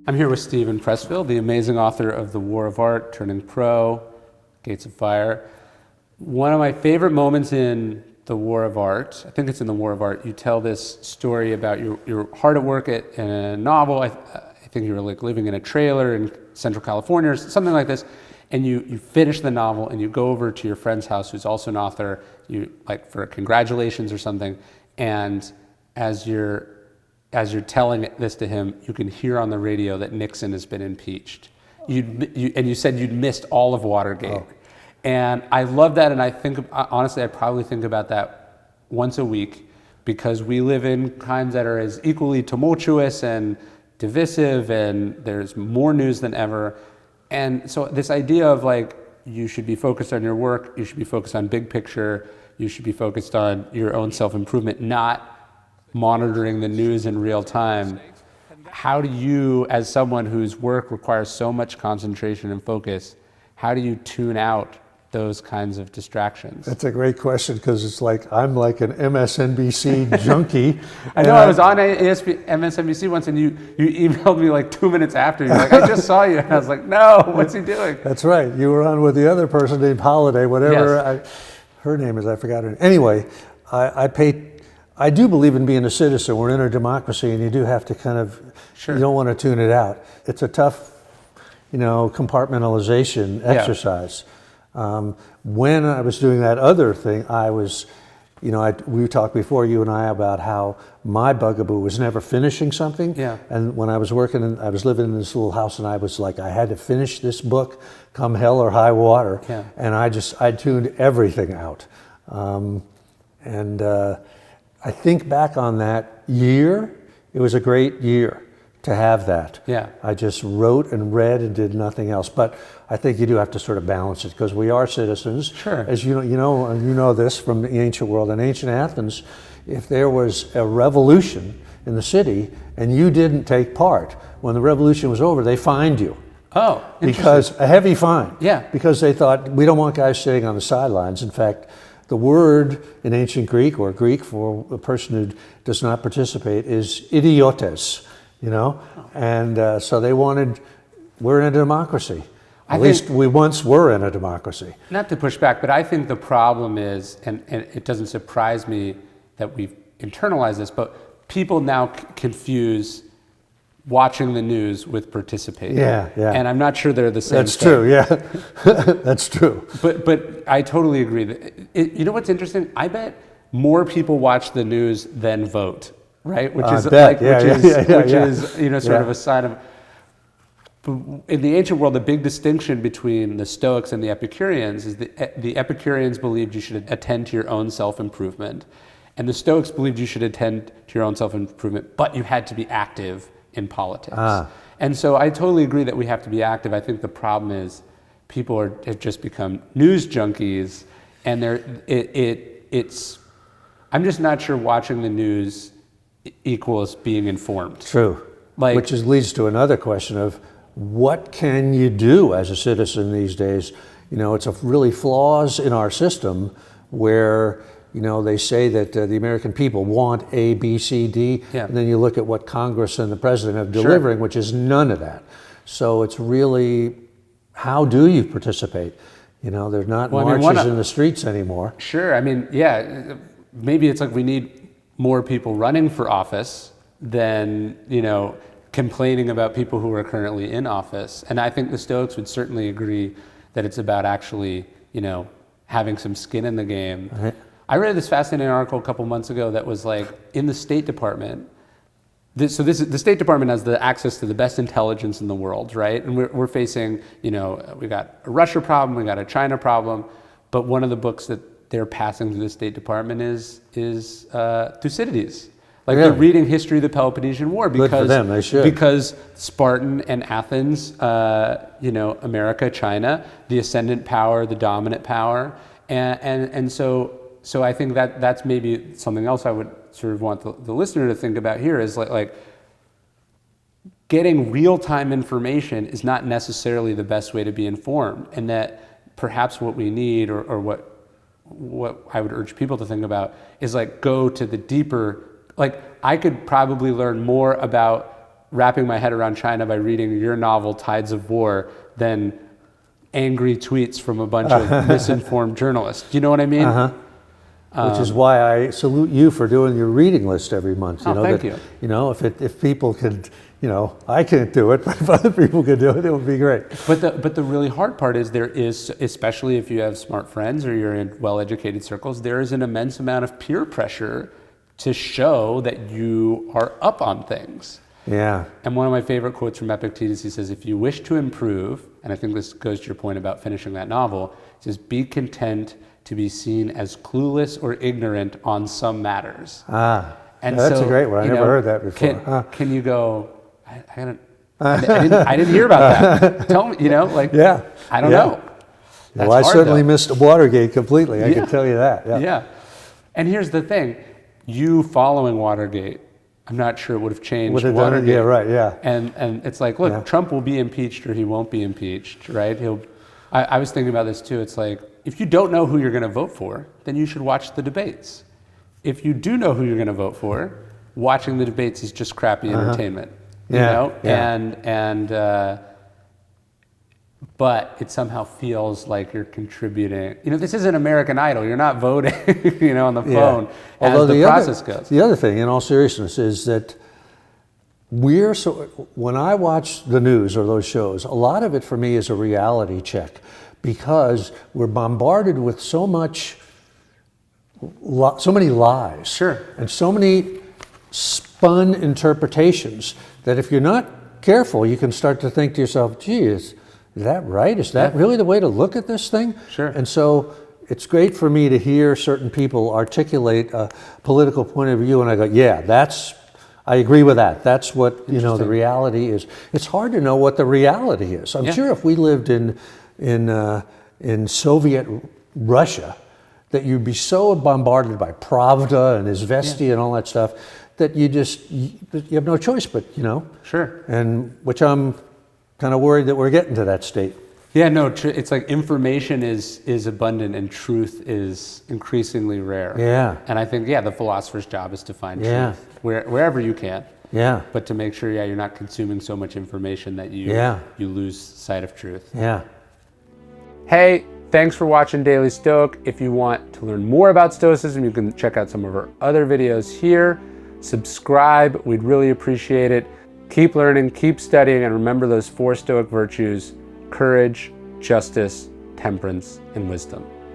I'm here with Steven Pressfield, the amazing author of The War of Art, Turning Pro, Gates of Fire. One of my favorite moments in The War of Art, I think it's in The War of Art, you tell this story about you're hard at work in a novel. I think you were like living in a trailer in Central California or something like this, and you finish the novel and you go over to your friend's house who's also an author, you like for congratulations or something, and as you're telling this to him, you can hear on the radio that Nixon has been impeached. And you said you'd missed all of Watergate. Oh. And I love that, and I think, honestly, I probably think about that once a week because we live in times that are as equally tumultuous and divisive, and there's more news than ever. And so this idea of like, you should be focused on your work, you should be focused on big picture, you should be focused on your own self-improvement, not monitoring the news in real time. How do you, as someone whose work requires so much concentration and focus, how do you tune out those kinds of distractions? That's a great question because it's like I'm like an MSNBC junkie. I know I was on MSNBC once and you emailed me like 2 minutes after. You're like, I just saw you. And I was like, no, what's he doing? That's right. You were on with the other person named Holiday, whatever Yes. Her name is, I forgot her name. Anyway, I do believe in being a citizen. We're in a democracy, and you do have to kind of, Sure. You don't want to tune it out. It's a tough, compartmentalization exercise. When I was doing that other thing, I was, we talked before, you and I, about how my bugaboo was never finishing something. Yeah. And when I was I was living in this little house, and I was like, I had to finish this book, come hell or high water. Yeah. And I tuned everything out. I think back on that year, it was a great year to have that. Yeah. I just wrote and read and did nothing else. But I think you do have to sort of balance it because we are citizens. Sure. As you know this from the ancient world. In ancient Athens, if there was a revolution in the city and you didn't take part, when the revolution was over, they fined you. Oh, because a heavy fine. Yeah. Because they thought, we don't want guys sitting on the sidelines. In fact, the word in ancient Greek, or Greek for a person who does not participate, is idiotes, And so they wanted, we're in a democracy. At least we once were in a democracy. Not to push back, but I think the problem is, and it doesn't surprise me that we've internalized this, but people now confuse watching the news with participating. Yeah. And I'm not sure they're the same That's thing. true, yeah. That's true. But I totally agree. You know what's interesting? I bet more people watch the news than vote, right? Which is sort of a sign of. In the ancient world, the big distinction between the Stoics and the Epicureans is the Epicureans believed you should attend to your own self-improvement, and the Stoics believed you should attend to your own self-improvement, but you had to be active in politics. And so I totally agree that we have to be active. I think the problem is people have just become news junkies, and I'm just not sure watching the news equals being informed. True. Which leads to another question of what can you do as a citizen these days? It's a really flaws in our system where they say that the American people want A, B, C, D, and then you look at what Congress and the president are delivering, which is none of that. So it's really, how do you participate? There's not marches in the streets anymore. Sure, maybe it's like we need more people running for office than, complaining about people who are currently in office. And I think the Stoics would certainly agree that it's about actually, having some skin in the game. Right. I read this fascinating article a couple months ago that was like, in the State Department, the State Department has the access to the best intelligence in the world, right? And we're facing, we got a Russia problem, we got a China problem, but one of the books that they're passing through the State Department is Thucydides. Like they're reading history of the Peloponnesian War because good for them, they should. Because Spartan and Athens, America, China, the ascendant power, the dominant power, and so I think that's maybe something else I would sort of want the listener to think about here is like getting real-time information is not necessarily the best way to be informed, and that perhaps what we need or what I would urge people to think about is like go to the deeper. Like I could probably learn more about wrapping my head around China by reading your novel, Tides of War, than angry tweets from a bunch of misinformed journalists. Do you know what I mean? Which is why I salute you for doing your reading list every month. You know, thank you. You know, if people could, you know, I can't do it, but if other people could do it, it would be great. But the really hard part is there is, especially if you have smart friends or you're in well-educated circles, there is an immense amount of peer pressure to show that you are up on things. Yeah. And one of my favorite quotes from Epictetus, he says, if you wish to improve, and I think this goes to your point about finishing that novel, he says, be content to be seen as clueless or ignorant on some matters. And that's a great one. I never heard that before. Can you go, I didn't hear about that. Tell me, you know, like, I don't know. Well, I certainly missed Watergate completely. I can tell you that. Yeah. And here's the thing. You following Watergate, I'm not sure it would have changed Watergate. Yeah, right, yeah. And it's like, look, Trump will be impeached or he won't be impeached, right? I was thinking about this too. It's like, if you don't know who you're going to vote for, then you should watch the debates. If you do know who you're going to vote for, watching the debates is just crappy entertainment. You know? But it somehow feels like you're contributing. You know, this isn't American Idol. You're not voting, you know, on the phone as the process goes. The other thing, in all seriousness, is that when I watch the news or those shows, a lot of it for me is a reality check, because we're bombarded with so many lies. Sure. And so many spun interpretations that if you're not careful, you can start to think to yourself, gee, is that right? Is that really the way to look at this thing? Sure. And so it's great for me to hear certain people articulate a political point of view, and I go, I agree with that. That's what, you know, the reality is. It's hard to know what the reality is. I'm sure if we lived in Soviet Russia, that you'd be so bombarded by Pravda and Izvestia and all that stuff that you have no choice but, you know. Sure. And which I'm kind of worried that we're getting to that state. Yeah, no, it's like information is abundant and truth is increasingly rare. Yeah. And I think, the philosopher's job is to find truth wherever you can. Yeah. But to make sure, you're not consuming so much information that you lose sight of truth. Yeah. Hey, thanks for watching Daily Stoic. If you want to learn more about Stoicism, you can check out some of our other videos here. Subscribe, we'd really appreciate it. Keep learning, keep studying, and remember those 4 Stoic virtues: courage, justice, temperance, and wisdom.